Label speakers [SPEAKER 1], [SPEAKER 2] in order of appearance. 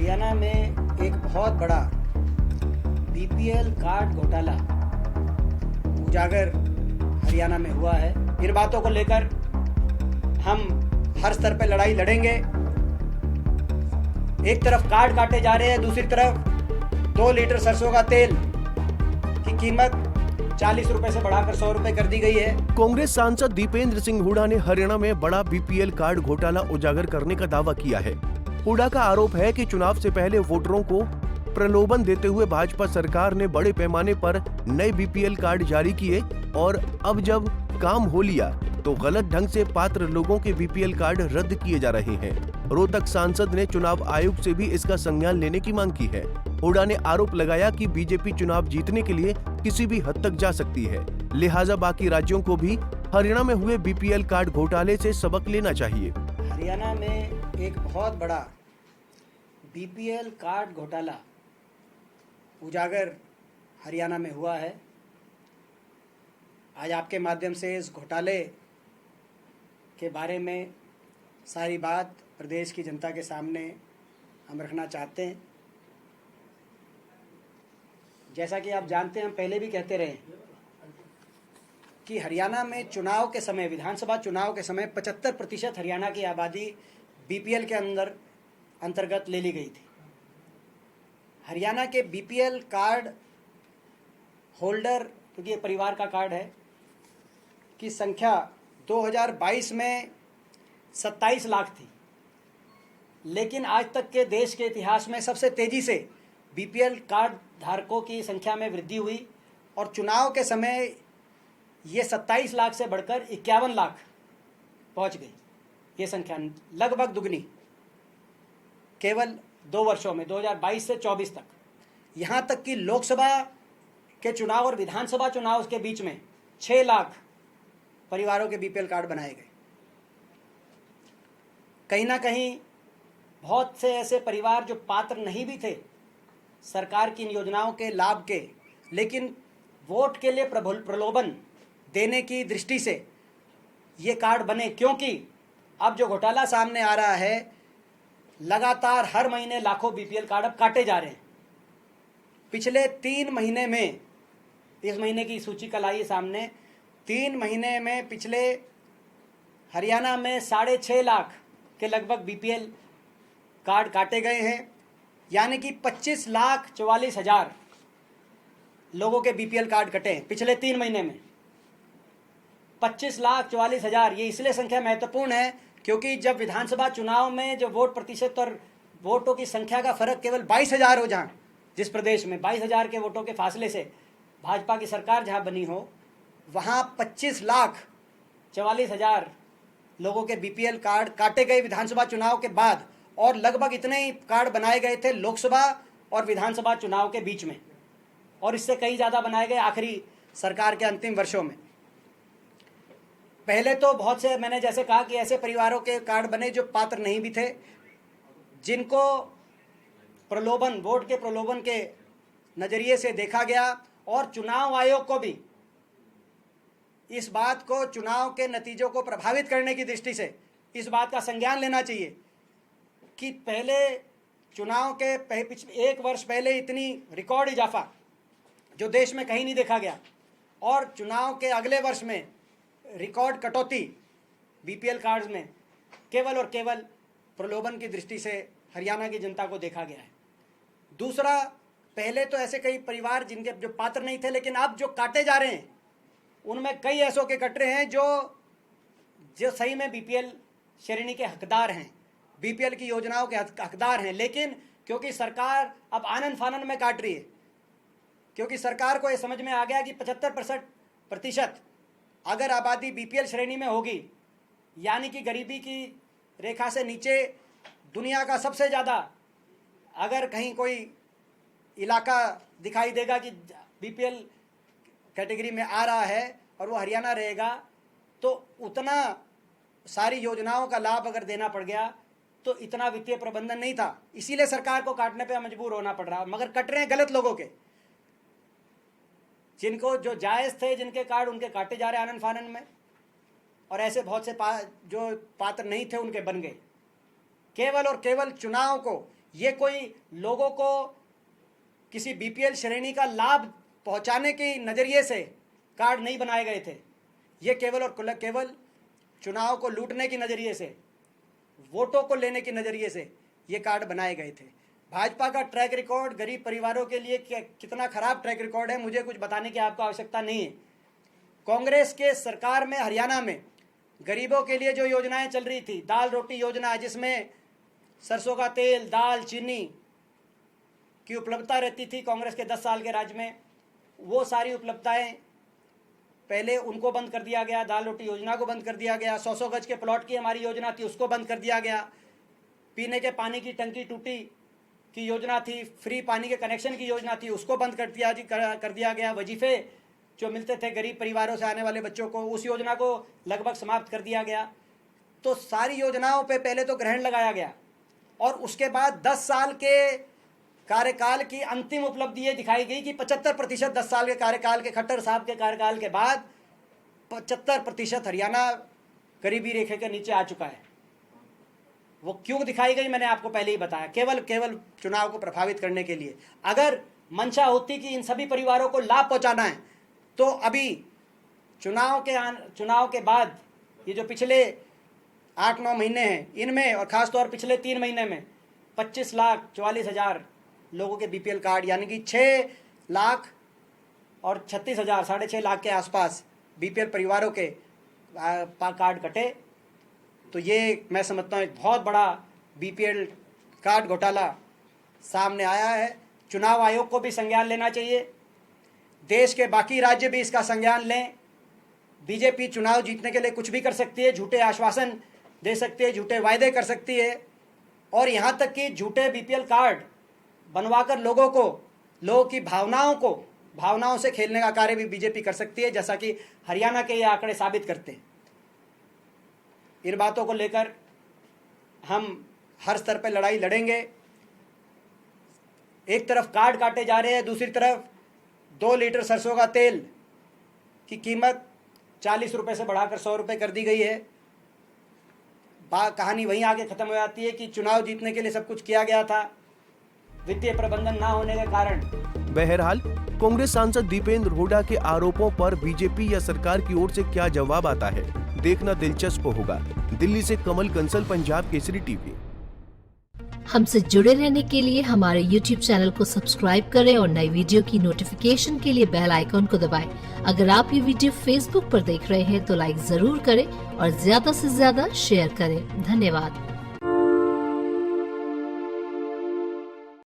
[SPEAKER 1] हरियाणा में एक बहुत बड़ा बीपीएल कार्ड घोटाला उजागर हरियाणा में हुआ है। इन बातों को लेकर हम हर स्तर पर लड़ाई लड़ेंगे। एक तरफ कार्ड काटे जा रहे हैं, दूसरी तरफ 2 लीटर सरसों का तेल की कीमत 40 रुपए से बढ़ाकर 100 रुपए कर दी गई है।
[SPEAKER 2] कांग्रेस सांसद दीपेंद्र सिंह हुड्डा ने हरियाणा में बड़ा बीपीएल कार्ड घोटाला उजागर करने का दावा किया है। हुड्डा का आरोप है कि चुनाव से पहले वोटरों को प्रलोभन देते हुए भाजपा सरकार ने बड़े पैमाने पर नए बीपीएल कार्ड जारी किए और अब जब काम हो लिया तो गलत ढंग से पात्र लोगों के बीपीएल कार्ड रद्द किए जा रहे हैं। रोहतक सांसद ने चुनाव आयोग से भी इसका संज्ञान लेने की मांग की है। हुड्डा ने आरोप लगाया कि बीजेपी चुनाव जीतने के लिए किसी भी हद तक जा सकती है, लिहाजा बाकी राज्यों को भी हरियाणा में हुए बीपीएल कार्ड घोटाले से सबक लेना चाहिए।
[SPEAKER 1] हरियाणा में एक बहुत बड़ा बीपीएल कार्ड घोटाला उजागर हरियाणा में हुआ है। आज आपके माध्यम से इस घोटाले के बारे में सारी बात प्रदेश की जनता के सामने हम रखना चाहते हैं। जैसा कि आप जानते हैं, हम पहले भी कहते रहे कि हरियाणा में चुनाव के समय, विधानसभा चुनाव के समय 75% हरियाणा की आबादी बीपीएल के अंतर्गत ले ली गई थी। हरियाणा के बीपीएल कार्ड होल्डर, क्योंकि ये परिवार का कार्ड है, की संख्या 2022 में 27 लाख थी, लेकिन आज तक के देश के इतिहास में सबसे तेजी से बीपीएल कार्ड धारकों की संख्या में वृद्धि हुई और चुनाव के समय ये 27 लाख से बढ़कर 51 लाख पहुंच गई। ये संख्या लगभग दुगनी केवल 2 वर्षों में, 2022 से 24 तक। यहाँ तक कि लोकसभा के चुनाव और विधानसभा चुनाव के बीच में 6 लाख परिवारों के बीपीएल कार्ड बनाए गए। कहीं ना कहीं बहुत से ऐसे परिवार जो पात्र नहीं भी थे सरकार की इन योजनाओं के लाभ के, लेकिन वोट के लिए प्रलोभन देने की दृष्टि से ये कार्ड बने, क्योंकि अब जो घोटाला सामने आ रहा है, लगातार हर महीने लाखों बीपीएल कार्ड अब काटे जा रहे हैं। पिछले 3 महीने में, इस महीने की सूची कल आई सामने, 3 महीने में पिछले हरियाणा में 6.5 लाख के लगभग बीपीएल कार्ड काटे गए हैं, यानी कि 25,44,000 लोगों के बीपीएल कार्ड कटे हैं पिछले 3 महीने में। 25,44,000। ये इसलिए संख्या महत्वपूर्ण है क्योंकि जब विधानसभा चुनाव में जो वोट प्रतिशत और वोटों की संख्या का फर्क केवल 22,000 हो, जहाँ जिस प्रदेश में 22,000 के वोटों के फासले से भाजपा की सरकार जहाँ बनी हो, वहाँ 25,44,000 लोगों के बीपीएल कार्ड काटे गए विधानसभा चुनाव के बाद, और लगभग इतने ही कार्ड बनाए गए थे लोकसभा और विधानसभा चुनाव के बीच में, और इससे कई ज़्यादा बनाए गए आखिरी सरकार के अंतिम वर्षों में। पहले तो बहुत से, मैंने जैसे कहा कि ऐसे परिवारों के कार्ड बने जो पात्र नहीं भी थे, जिनको प्रलोभन, वोट के प्रलोभन के नज़रिए से देखा गया, और चुनाव आयोग को भी इस बात को, चुनाव के नतीजों को प्रभावित करने की दृष्टि से इस बात का संज्ञान लेना चाहिए कि पहले चुनाव के पिछले 1 वर्ष पहले इतनी रिकॉर्ड इजाफा जो देश में कहीं नहीं देखा गया, और चुनाव के अगले वर्ष में रिकॉर्ड कटौती बीपीएल कार्ड्स में केवल और केवल प्रलोभन की दृष्टि से हरियाणा की जनता को देखा गया है। दूसरा, पहले तो ऐसे कई परिवार जिनके जो पात्र नहीं थे, लेकिन अब जो काटे जा रहे हैं उनमें कई ऐसों के कट रहे हैं जो सही में बीपीएल श्रेणी के हकदार हैं, बीपीएल की योजनाओं के हकदार हैं, लेकिन क्योंकि सरकार अब आनन फानन में काट रही है, क्योंकि सरकार को यह समझ में आ गया कि 75% अगर आबादी बीपीएल श्रेणी में होगी, यानी कि गरीबी की रेखा से नीचे, दुनिया का सबसे ज़्यादा अगर कहीं कोई इलाका दिखाई देगा कि बीपीएल कैटेगरी में आ रहा है और वो हरियाणा रहेगा, तो उतना सारी योजनाओं का लाभ अगर देना पड़ गया तो इतना वित्तीय प्रबंधन नहीं था, इसीलिए सरकार को काटने पे मजबूर होना पड़ रहा। मगर कट रहे हैं गलत लोगों के, जिनको जो जायज़ थे, जिनके कार्ड उनके काटे जा रहे आनन फानन में, और ऐसे बहुत से जो पात्र नहीं थे उनके बन गए। केवल और केवल चुनाव को ये कोई लोगों को किसी बीपीएल श्रेणी का लाभ पहुंचाने के नज़रिए से कार्ड नहीं बनाए गए थे। ये केवल और केवल चुनाव को लूटने के नज़रिए से, वोटों को लेने के नज़रिए से ये कार्ड बनाए गए थे। भाजपा का ट्रैक रिकॉर्ड गरीब परिवारों के लिए कितना खराब ट्रैक रिकॉर्ड है मुझे कुछ बताने की आपको आवश्यकता नहीं है। कांग्रेस के सरकार में हरियाणा में गरीबों के लिए जो योजनाएं चल रही थी, दाल रोटी योजना, जिसमें सरसों का तेल, दाल, चीनी की उपलब्धता रहती थी कांग्रेस के 10 साल के राज में, वो सारी उपलब्धताएं पहले उनको बंद कर दिया गया। दाल रोटी योजना को बंद कर दिया गया। 100 गज के प्लॉट की हमारी योजना थी, उसको बंद कर दिया गया। पीने के पानी की टंकी टूटी की योजना थी, फ्री पानी के कनेक्शन की योजना थी, उसको बंद कर दिया गया। वजीफे जो मिलते थे गरीब परिवारों से आने वाले बच्चों को, उस योजना को लगभग समाप्त कर दिया गया। तो सारी योजनाओं पे पहले तो ग्रहण लगाया गया और उसके बाद 10 साल के कार्यकाल की अंतिम उपलब्धि ये दिखाई गई कि 75% 10 साल के कार्यकाल के, खट्टर साहब के कार्यकाल के बाद 75% हरियाणा गरीबी रेखा के नीचे आ चुका है। वो क्यों दिखाई गई मैंने आपको पहले ही बताया, केवल चुनाव को प्रभावित करने के लिए। अगर मंशा होती कि इन सभी परिवारों को लाभ पहुंचाना है तो अभी चुनाव के बाद ये जो पिछले 8-9 महीने हैं इनमें, और ख़ासतौर पिछले 3 महीने में 25,44,000 लोगों के बीपीएल कार्ड, यानी कि 6 लाख और 36,000, 6.5 लाख के आसपास बीपीएल परिवारों के कार्ड कटे। तो ये मैं समझता हूँ एक बहुत बड़ा बीपीएल कार्ड घोटाला सामने आया है। चुनाव आयोग को भी संज्ञान लेना चाहिए, देश के बाकी राज्य भी इसका संज्ञान लें। बीजेपी चुनाव जीतने के लिए कुछ भी कर सकती है, झूठे आश्वासन दे सकती है, झूठे वायदे कर सकती है, और यहाँ तक कि झूठे बीपीएल कार्ड बनवाकर लोगों की भावनाओं से खेलने का कार्य भी बीजेपी कर सकती है, जैसा कि हरियाणा के ये आंकड़े साबित करते हैं। इन बातों को लेकर हम हर स्तर पर लड़ाई लड़ेंगे। एक तरफ कार्ड काटे जा रहे हैं, दूसरी तरफ 2 लीटर सरसों का तेल की कीमत 40 रुपये से बढ़ाकर 100 रुपये कर दी गई है। कहानी वहीं आगे ख़त्म हो जाती है कि चुनाव जीतने के लिए सब कुछ किया गया था, वित्तीय प्रबंधन ना होने के कारण।
[SPEAKER 2] बहरहाल कांग्रेस सांसद दीपेंद्र हुड्डा के आरोपों पर बीजेपी या सरकार की ओर से क्या जवाब आता है, देखना दिलचस्प होगा। दिल्ली से कमल कंसल, पंजाब केसरी टीवी।
[SPEAKER 3] हमसे जुड़े रहने के लिए हमारे YouTube चैनल को सब्सक्राइब करें और नई वीडियो की नोटिफिकेशन के लिए बेल आइकॉन को दबाएं। अगर आप ये वीडियो Facebook पर देख रहे हैं तो लाइक जरूर करें और ज्यादा से ज्यादा शेयर करें। धन्यवाद।